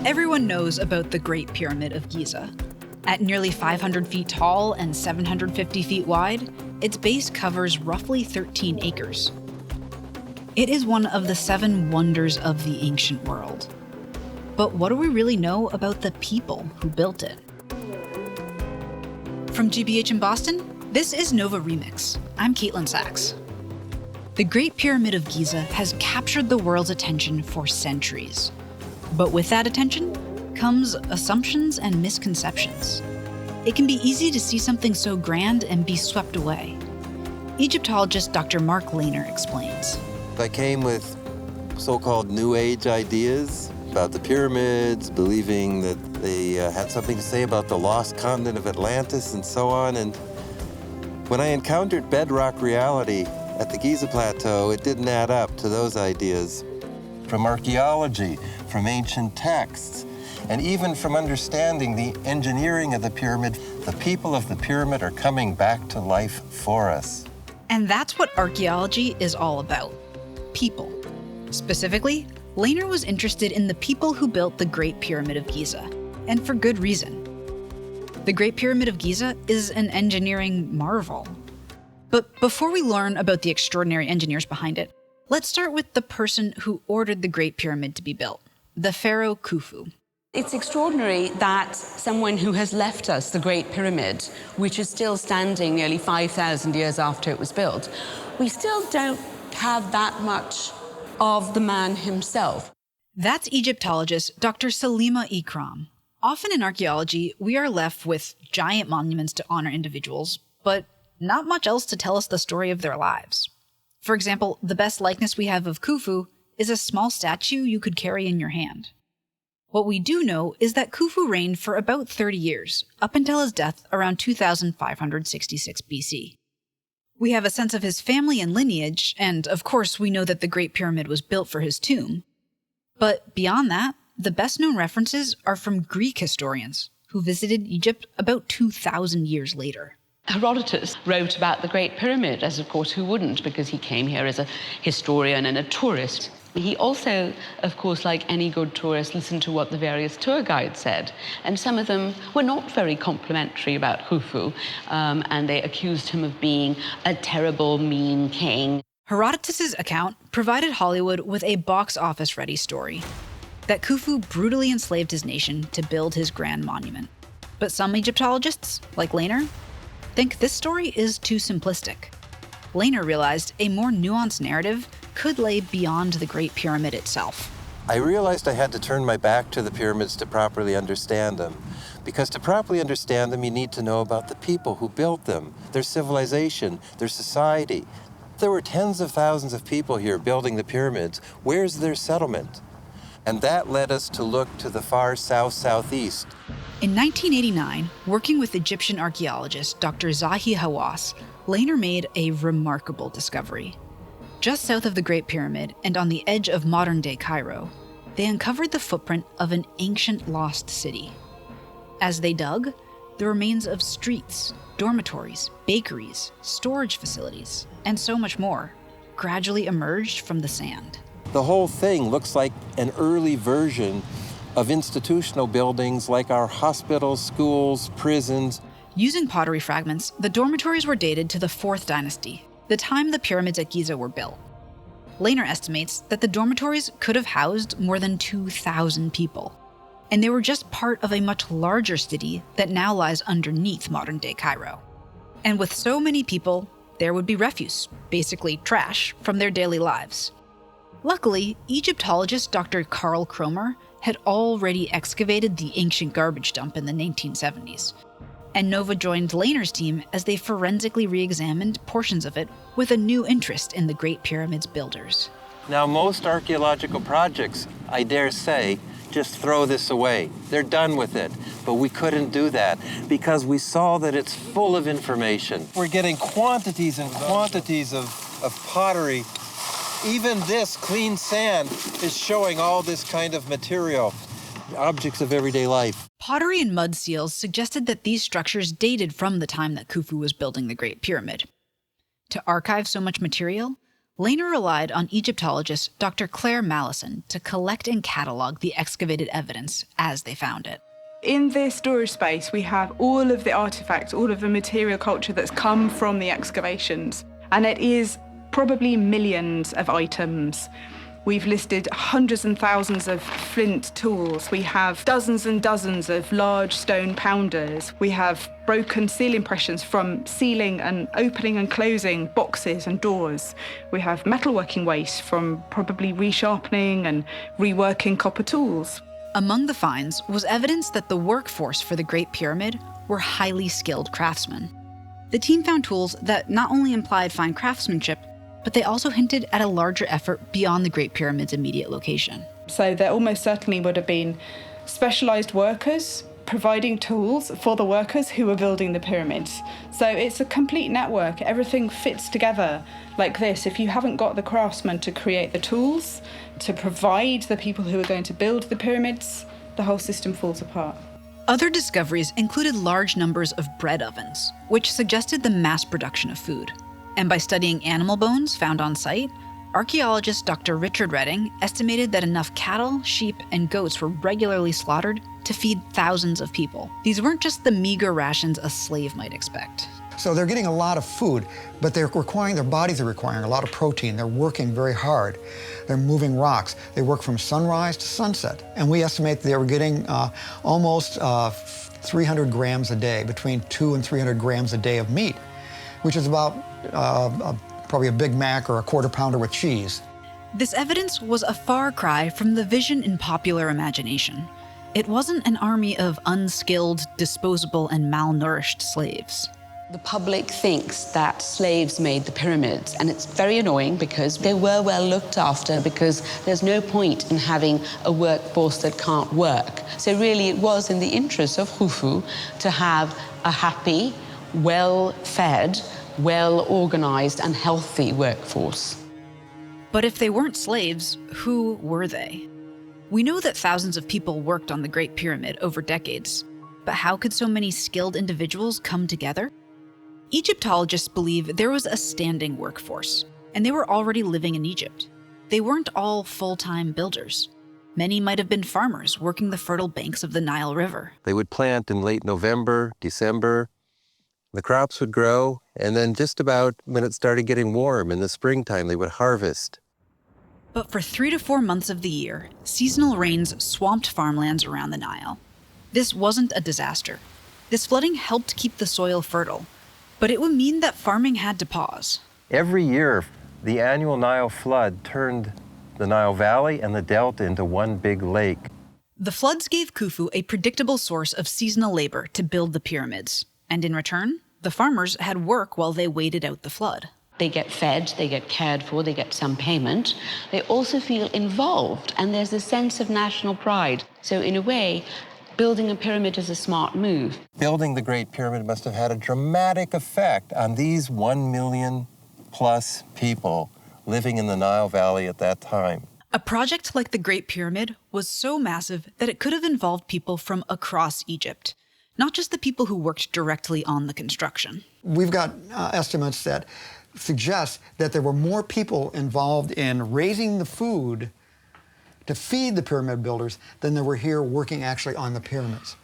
Everyone knows about the Great Pyramid of Giza. At nearly 500 feet tall and 750 feet wide, its base covers roughly 13 acres. It is one of the 7 wonders of the ancient world. But what do we really know about the people who built it? From GBH in Boston, this is Nova Remix. I'm Caitlin Sachs. The Great Pyramid of Giza has captured the world's attention for centuries. But with that attention comes assumptions and misconceptions. It can be easy to see something so grand and be swept away. Egyptologist Dr. Mark Lehner explains. I came with so-called New Age ideas about the pyramids, believing that they had something to say about the lost continent of Atlantis and so on. And when I encountered bedrock reality at the Giza Plateau, it didn't add up to those ideas. From archaeology, from ancient texts, and even from understanding the engineering of the pyramid, the people of the pyramid are coming back to life for us. And that's what archaeology is all about. People. Specifically, Lehner was interested in the people who built the Great Pyramid of Giza, and for good reason. The Great Pyramid of Giza is an engineering marvel. But before we learn about the extraordinary engineers behind it, let's start with the person who ordered the Great Pyramid to be built, the pharaoh Khufu. It's extraordinary that someone who has left us the Great Pyramid, which is still standing nearly 5,000 years after it was built, we still don't have that much of the man himself. That's Egyptologist Dr. Salima Ikram. Often in archaeology, we are left with giant monuments to honor individuals, but not much else to tell us the story of their lives. For example, the best likeness we have of Khufu is a small statue you could carry in your hand. What we do know is that Khufu reigned for about 30 years, up until his death around 2566 BC. We have a sense of his family and lineage, and of course we know that the Great Pyramid was built for his tomb. But beyond that, the best-known references are from Greek historians, who visited Egypt about 2,000 years later. Herodotus wrote about the Great Pyramid, as of course who wouldn't, because he came here as a historian and a tourist. He also, of course, like any good tourist, listened to what the various tour guides said. And some of them were not very complimentary about Khufu, and they accused him of being a terrible, mean king. Herodotus' account provided Hollywood with a box office-ready story, that Khufu brutally enslaved his nation to build his grand monument. But some Egyptologists, like Lehner, think this story is too simplistic. Lehner realized a more nuanced narrative could lay beyond the Great Pyramid itself. I realized I had to turn my back to the pyramids to properly understand them. Because to properly understand them, you need to know about the people who built them, their civilization, their society. There were tens of thousands of people here building the pyramids. Where's their settlement? And that led us to look to the far south-southeast. In 1989, working with Egyptian archaeologist Dr. Zahi Hawass, Lehner made a remarkable discovery. Just south of the Great Pyramid and on the edge of modern-day Cairo, they uncovered the footprint of an ancient lost city. As they dug, the remains of streets, dormitories, bakeries, storage facilities, and so much more gradually emerged from the sand. The whole thing looks like an early version of institutional buildings like our hospitals, schools, prisons. Using pottery fragments, the dormitories were dated to the 4th dynasty, the time the pyramids at Giza were built. Lehner estimates that the dormitories could have housed more than 2,000 people, and they were just part of a much larger city that now lies underneath modern-day Cairo. And with so many people, there would be refuse, basically trash, from their daily lives. Luckily, Egyptologist Dr. Carl Kromer had already excavated the ancient garbage dump in the 1970s, and Nova joined Lehner's team as they forensically re-examined portions of it with a new interest in the Great Pyramid's builders. Now, most archaeological projects, I dare say, just throw this away. They're done with it. But we couldn't do that because we saw that it's full of information. We're getting quantities and quantities of pottery. Even this clean sand is showing all this kind of material. objects of everyday life. Pottery and mud seals suggested that these structures dated from the time that Khufu was building the Great Pyramid. To archive so much material, Lehner relied on Egyptologist Dr. Claire Mallison to collect and catalog the excavated evidence as they found it. In this storage space, we have all of the artifacts, all of the material culture that's come from the excavations. And it is probably millions of items. We've listed hundreds and thousands of flint tools. We have dozens and dozens of large stone pounders. We have broken seal impressions from sealing and opening and closing boxes and doors. We have metalworking waste from probably resharpening and reworking copper tools. Among the finds was evidence that the workforce for the Great Pyramid were highly skilled craftsmen. The team found tools that not only implied fine craftsmanship, but they also hinted at a larger effort beyond the Great Pyramid's immediate location. So there almost certainly would have been specialized workers providing tools for the workers who were building the pyramids. So it's a complete network. Everything fits together like this. If you haven't got the craftsmen to create the tools, to provide the people who are going to build the pyramids, the whole system falls apart. Other discoveries included large numbers of bread ovens, which suggested the mass production of food. And by studying animal bones found on site, archaeologist Dr. Richard Redding estimated that enough cattle, sheep, and goats were regularly slaughtered to feed thousands of people. These weren't just the meager rations a slave might expect. So they're getting a lot of food, but their bodies are requiring a lot of protein. They're working very hard. They're moving rocks. They work from sunrise to sunset. And we estimate they were getting almost 300 grams a day, between 200 and 300 grams a day of meat, which is about probably a Big Mac or a quarter pounder with cheese. This evidence was a far cry from the vision in popular imagination. It wasn't an army of unskilled, disposable, and malnourished slaves. The public thinks that slaves made the pyramids, and it's very annoying because they were well looked after, because there's no point in having a workforce that can't work. So really it was in the interest of Khufu to have a happy, well-fed, well-organized and healthy workforce. But if they weren't slaves, who were they? We know that thousands of people worked on the Great Pyramid over decades, but how could so many skilled individuals come together? Egyptologists believe there was a standing workforce, and they were already living in Egypt. They weren't all full-time builders. Many might have been farmers working the fertile banks of the Nile River. They would plant in late November, December. The crops would grow, and then just about when it started getting warm in the springtime, they would harvest. But for 3 to 4 months of the year, seasonal rains swamped farmlands around the Nile. This wasn't a disaster. This flooding helped keep the soil fertile, but it would mean that farming had to pause. Every year, the annual Nile flood turned the Nile Valley and the Delta into one big lake. The floods gave Khufu a predictable source of seasonal labor to build the pyramids, and in return, the farmers had work while they waited out the flood. They get fed, they get cared for, they get some payment. They also feel involved, and there's a sense of national pride. So in a way, building a pyramid is a smart move. Building the Great Pyramid must have had a dramatic effect on these 1 million plus people living in the Nile Valley at that time. A project like the Great Pyramid was so massive that it could have involved people from across Egypt, not just the people who worked directly on the construction. We've got estimates that suggest that there were more people involved in raising the food to feed the pyramid builders than there were here working actually on the pyramids.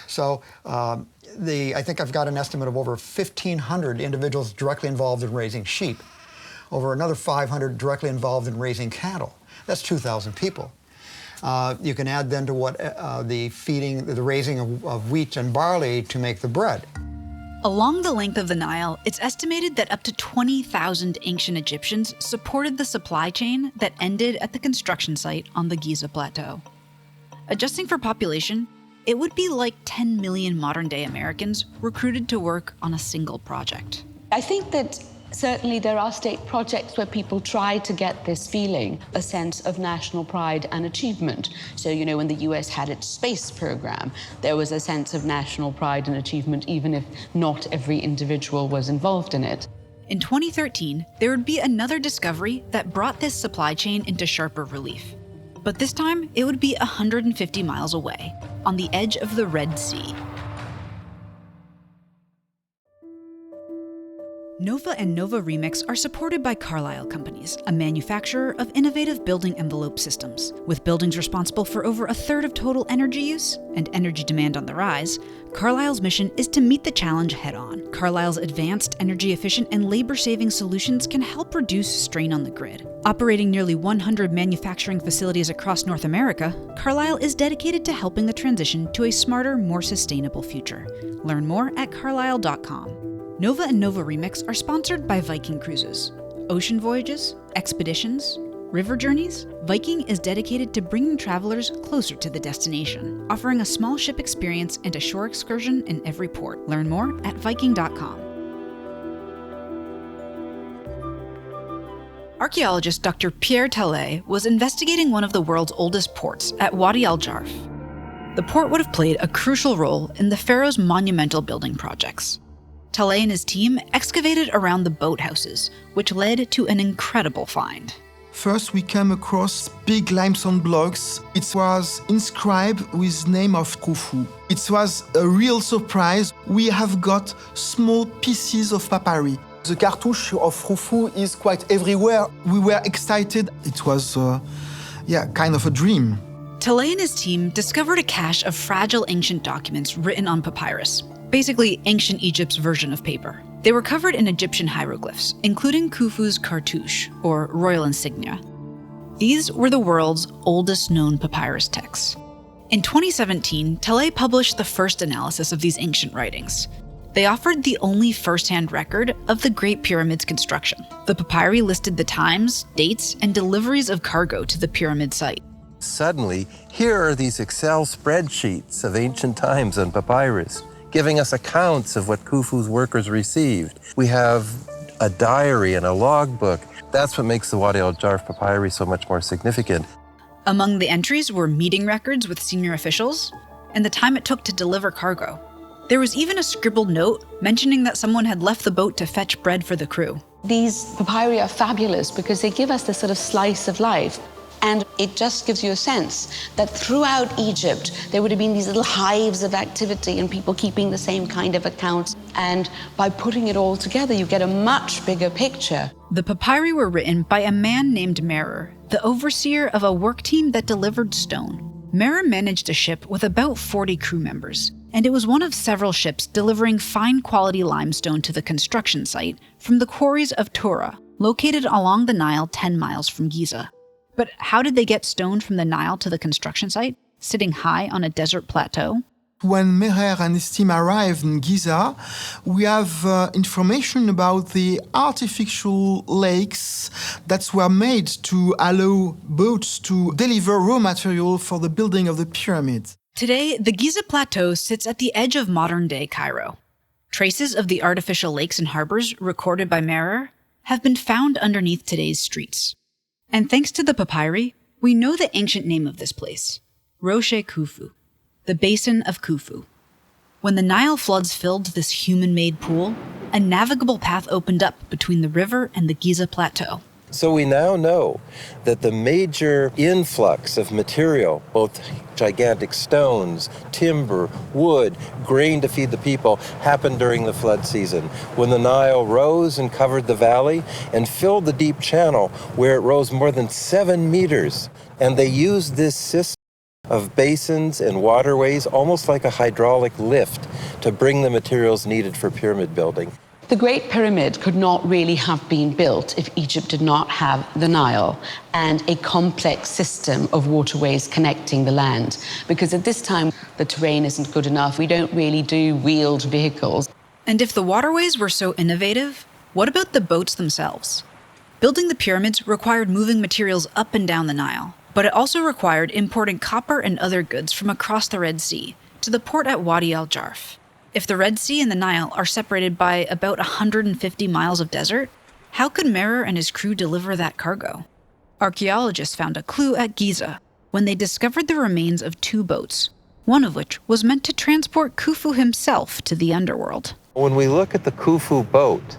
So I think I've got an estimate of over 1,500 individuals directly involved in raising sheep, over another 500 directly involved in raising cattle. That's 2,000 people. You can add then to what the raising of wheat and barley to make the bread. Along the length of the Nile, it's estimated that up to 20,000 ancient Egyptians supported the supply chain that ended at the construction site on the Giza Plateau. Adjusting for population, it would be like 10 million modern-day Americans recruited to work on a single project. I think that certainly there are state projects where people try to get this feeling, a sense of national pride and achievement. So, you know, when the US had its space program, there was a sense of national pride and achievement, even if not every individual was involved in it. In 2013, there would be another discovery that brought this supply chain into sharper relief. But this time, it would be 150 miles away, on the edge of the Red Sea. Nova and Nova Remix are supported by Carlisle Companies, a manufacturer of innovative building envelope systems. With buildings responsible for over a third of total energy use and energy demand on the rise, Carlisle's mission is to meet the challenge head-on. Carlisle's advanced, energy-efficient, and labor-saving solutions can help reduce strain on the grid. Operating nearly 100 manufacturing facilities across North America, Carlisle is dedicated to helping the transition to a smarter, more sustainable future. Learn more at carlisle.com. Nova and Nova Remix are sponsored by Viking Cruises. Ocean voyages, expeditions, river journeys, Viking is dedicated to bringing travelers closer to the destination, offering a small ship experience and a shore excursion in every port. Learn more at Viking.com. Archaeologist Dr. Pierre Tallet was investigating one of the world's oldest ports at Wadi al-Jarf. The port would have played a crucial role in the pharaoh's monumental building projects. Tallet and his team excavated around the boathouses, which led to an incredible find. First, we came across big limestone blocks. It was inscribed with name of Khufu. It was a real surprise. We have got small pieces of papyri. The cartouche of Khufu is quite everywhere. We were excited. It was, kind of a dream. Tallet and his team discovered a cache of fragile ancient documents written on papyrus. Basically, ancient Egypt's version of paper. They were covered in Egyptian hieroglyphs, including Khufu's cartouche, or royal insignia. These were the world's oldest known papyrus texts. In 2017, Tallet published the first analysis of these ancient writings. They offered the only first-hand record of the Great Pyramid's construction. The papyri listed the times, dates, and deliveries of cargo to the pyramid site. Suddenly, here are these Excel spreadsheets of ancient times on papyrus, giving us accounts of what Khufu's workers received. We have a diary and a logbook. That's what makes the Wadi al-Jarf papyri so much more significant. Among the entries were meeting records with senior officials and the time it took to deliver cargo. There was even a scribbled note mentioning that someone had left the boat to fetch bread for the crew. These papyri are fabulous because they give us this sort of slice of life. And it just gives you a sense that throughout Egypt, there would have been these little hives of activity and people keeping the same kind of accounts. And by putting it all together, you get a much bigger picture. The papyri were written by a man named Merer, the overseer of a work team that delivered stone. Merer managed a ship with about 40 crew members, and it was one of several ships delivering fine-quality limestone to the construction site from the quarries of Tura, located along the Nile 10 miles from Giza. But how did they get stone from the Nile to the construction site, sitting high on a desert plateau? When Meher and his team arrived in Giza, we have information about the artificial lakes that were made to allow boats to deliver raw material for the building of the pyramid. Today, the Giza Plateau sits at the edge of modern-day Cairo. Traces of the artificial lakes and harbors recorded by Merer have been found underneath today's streets. And thanks to the papyri, we know the ancient name of this place, Roche Khufu, the Basin of Khufu. When the Nile floods filled this human-made pool, a navigable path opened up between the river and the Giza Plateau. So we now know that the major influx of material, both gigantic stones, timber, wood, grain to feed the people, happened during the flood season, when the Nile rose and covered the valley and filled the deep channel where it rose more than 7 meters. And they used this system of basins and waterways almost like a hydraulic lift to bring the materials needed for pyramid building. The Great Pyramid could not really have been built if Egypt did not have the Nile and a complex system of waterways connecting the land. Because at this time, the terrain isn't good enough. We don't really do wheeled vehicles. And if the waterways were so innovative, what about the boats themselves? Building the pyramids required moving materials up and down the Nile, but it also required importing copper and other goods from across the Red Sea to the port at Wadi al-Jarf. If the Red Sea and the Nile are separated by about 150 miles of desert, how could Merer and his crew deliver that cargo? Archaeologists found a clue at Giza when they discovered the remains of 2 boats, one of which was meant to transport Khufu himself to the underworld. When we look at the Khufu boat,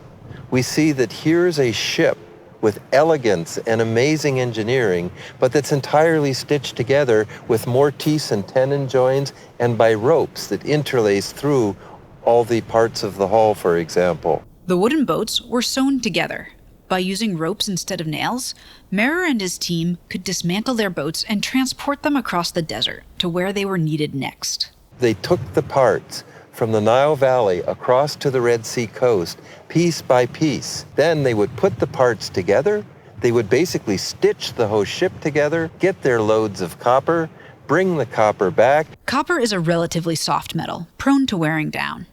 we see that here's a ship with elegance and amazing engineering, but that's entirely stitched together with mortise and tenon joins and by ropes that interlace through all the parts of the hull, for example. The wooden boats were sewn together. By using ropes instead of nails, Merer and his team could dismantle their boats and transport them across the desert to where they were needed next. They took the parts from the Nile Valley across to the Red Sea coast, piece by piece. Then they would put the parts together. They would basically stitch the whole ship together, get their loads of copper, bring the copper back. Copper is a relatively soft metal, prone to wearing down.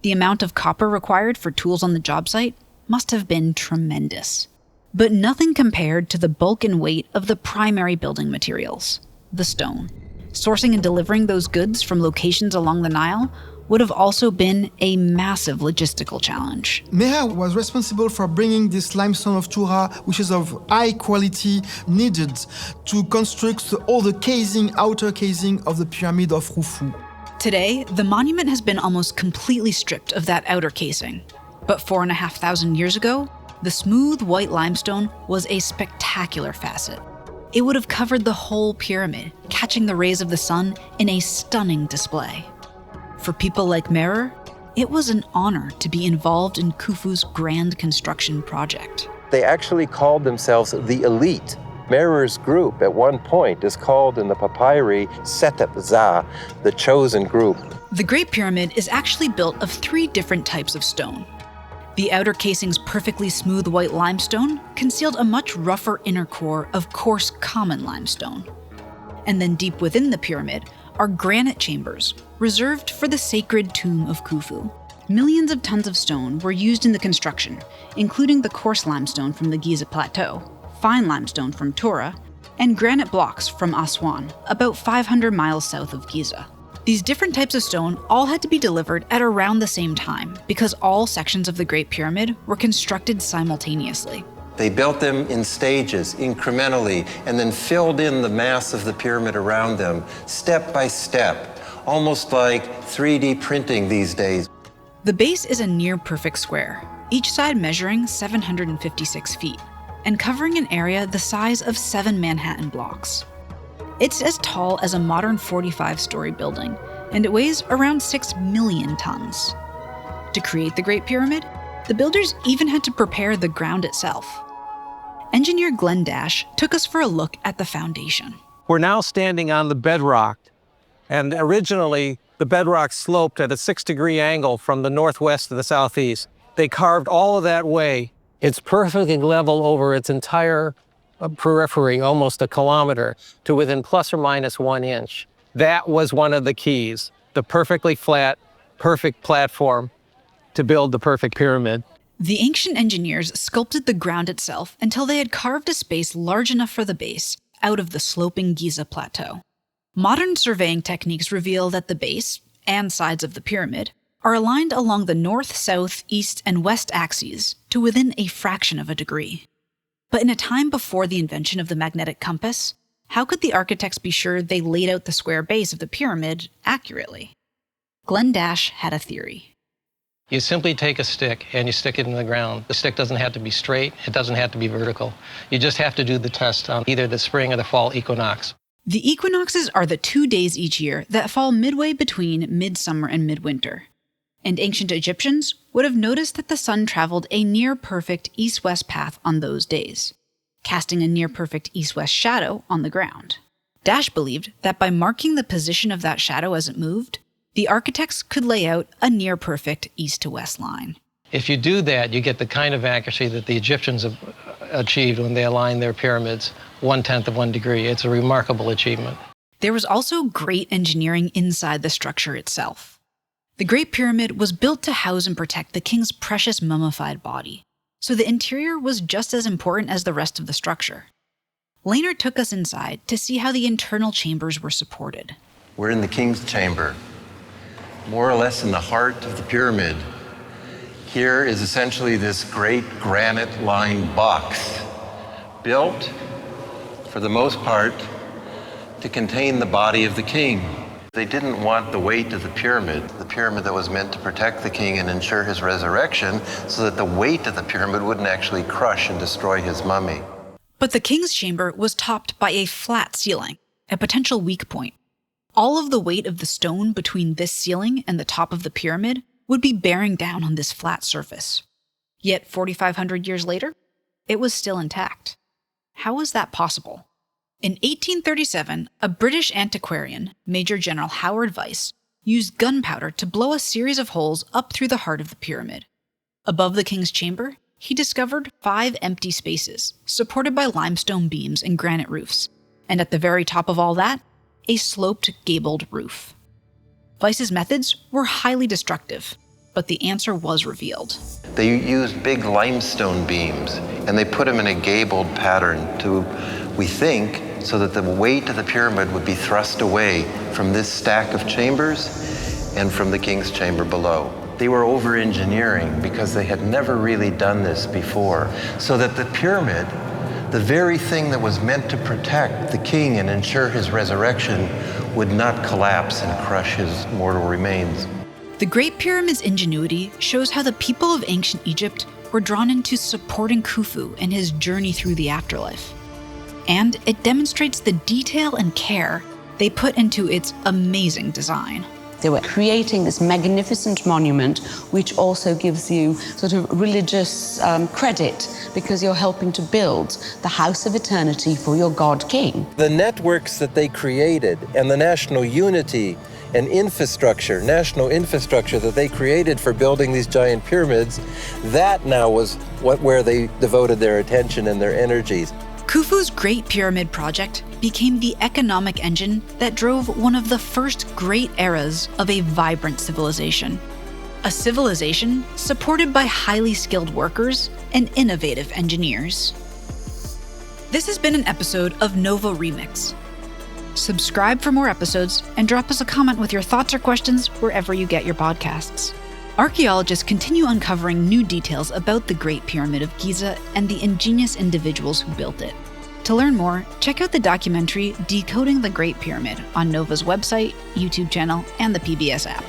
The amount of copper required for tools on the job site must have been tremendous. But nothing compared to the bulk and weight of the primary building materials, the stone. Sourcing and delivering those goods from locations along the Nile would have also been a massive logistical challenge. Merer was responsible for bringing this limestone of Tura, which is of high quality, needed to construct all the casing, outer casing of the pyramid of Khufu. Today, the monument has been almost completely stripped of that outer casing. But 4,500 years ago, the smooth white limestone was a spectacular facet. It would have covered the whole pyramid, catching the rays of the sun in a stunning display. For people like Merer, it was an honor to be involved in Khufu's grand construction project. They actually called themselves the elite. Merer's group at one point is called in the papyri Setep Za, the chosen group. The Great Pyramid is actually built of 3 different types of stone. The outer casing's perfectly smooth white limestone concealed a much rougher inner core of coarse common limestone. And then deep within the pyramid are granite chambers reserved for the sacred tomb of Khufu. Millions of tons of stone were used in the construction, including the coarse limestone from the Giza Plateau, fine limestone from Tura, and granite blocks from Aswan, about 500 miles south of Giza. These different types of stone all had to be delivered at around the same time because all sections of the Great Pyramid were constructed simultaneously. They built them in stages, incrementally, and then filled in the mass of the pyramid around them, step by step, almost like 3D printing these days. The base is a near-perfect square, each side measuring 756 feet, and covering an area the size of 7 Manhattan blocks. It's as tall as a modern 45-story building, and it weighs around 6 million tons. To create the Great Pyramid, the builders even had to prepare the ground itself. Engineer Glenn Dash took us for a look at the foundation. We're now standing on the bedrock, and originally the bedrock sloped at a 6-degree angle from the northwest to the southeast. They carved all of that way. It's perfectly level over its entire periphery, almost a kilometer, to within plus or minus 1 inch. That was one of the keys, the perfectly flat, perfect platform to build the perfect pyramid. The ancient engineers sculpted the ground itself until they had carved a space large enough for the base out of the sloping Giza Plateau. Modern surveying techniques reveal that the base and sides of the pyramid are aligned along the north, south, east, and west axes to within a fraction of a degree. But in a time before the invention of the magnetic compass, how could the architects be sure they laid out the square base of the pyramid accurately? Glenn Dash had a theory. You simply take a stick and you stick it in the ground. The stick doesn't have to be straight, it doesn't have to be vertical. You just have to do the test on either the spring or the fall equinox. The equinoxes are the 2 days each year that fall midway between midsummer and midwinter. And ancient Egyptians would have noticed that the sun traveled a near-perfect east-west path on those days, casting a near-perfect east-west shadow on the ground. Dash believed that by marking the position of that shadow as it moved, the architects could lay out a near-perfect east-to-west line. If you do that, you get the kind of accuracy that the Egyptians have achieved when they aligned their pyramids 1/10 of 1 degree. It's a remarkable achievement. There was also great engineering inside the structure itself. The Great Pyramid was built to house and protect the king's precious mummified body, so the interior was just as important as the rest of the structure. Lehner took us inside to see how the internal chambers were supported. We're in the king's chamber, more or less in the heart of the pyramid. Here is essentially this great granite-lined box, built, for the most part, to contain the body of the king. They didn't want the weight of the pyramid that was meant to protect the king and ensure his resurrection, so that the weight of the pyramid wouldn't actually crush and destroy his mummy. But the king's chamber was topped by a flat ceiling, a potential weak point. All of the weight of the stone between this ceiling and the top of the pyramid would be bearing down on this flat surface. Yet 4,500 years later, it was still intact. How was that possible? In 1837, a British antiquarian, Major General Howard Vyse, used gunpowder to blow a series of holes up through the heart of the pyramid. Above the king's chamber, he discovered 5 empty spaces, supported by limestone beams and granite roofs, and at the very top of all that, a sloped, gabled roof. Vyse's methods were highly destructive, but the answer was revealed. They used big limestone beams, and they put them in a gabled pattern to, we think, so that the weight of the pyramid would be thrust away from this stack of chambers and from the king's chamber below. They were over-engineering because they had never really done this before, so that the pyramid, the very thing that was meant to protect the king and ensure his resurrection, would not collapse and crush his mortal remains. The Great Pyramid's ingenuity shows how the people of ancient Egypt were drawn into supporting Khufu in his journey through the afterlife. And it demonstrates the detail and care they put into its amazing design. They were creating this magnificent monument, which also gives you sort of religious credit, because you're helping to build the house of eternity for your God King. The networks that they created and the national unity and infrastructure, national infrastructure that they created for building these giant pyramids, that now was where they devoted their attention and their energies. Khufu's Great Pyramid project became the economic engine that drove one of the first great eras of a vibrant civilization. A civilization supported by highly skilled workers and innovative engineers. This has been an episode of Nova Remix. Subscribe for more episodes and drop us a comment with your thoughts or questions wherever you get your podcasts. Archaeologists continue uncovering new details about the Great Pyramid of Giza and the ingenious individuals who built it. To learn more, check out the documentary Decoding the Great Pyramid on Nova's website, YouTube channel, and the PBS app.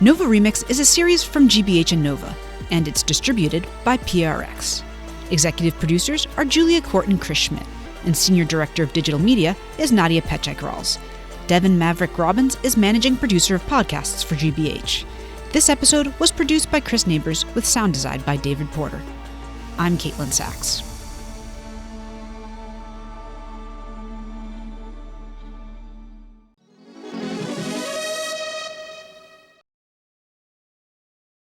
Nova Remix is a series from GBH and Nova, and it's distributed by PRX. Executive producers are Julia Court and Chris Schmidt, and Senior Director of Digital Media is Nadia Pechek-Rawls. Devin Maverick Robbins is Managing Producer of Podcasts for GBH. This episode was produced by Chris Neighbors with sound design by David Porter. I'm Caitlin Sachs.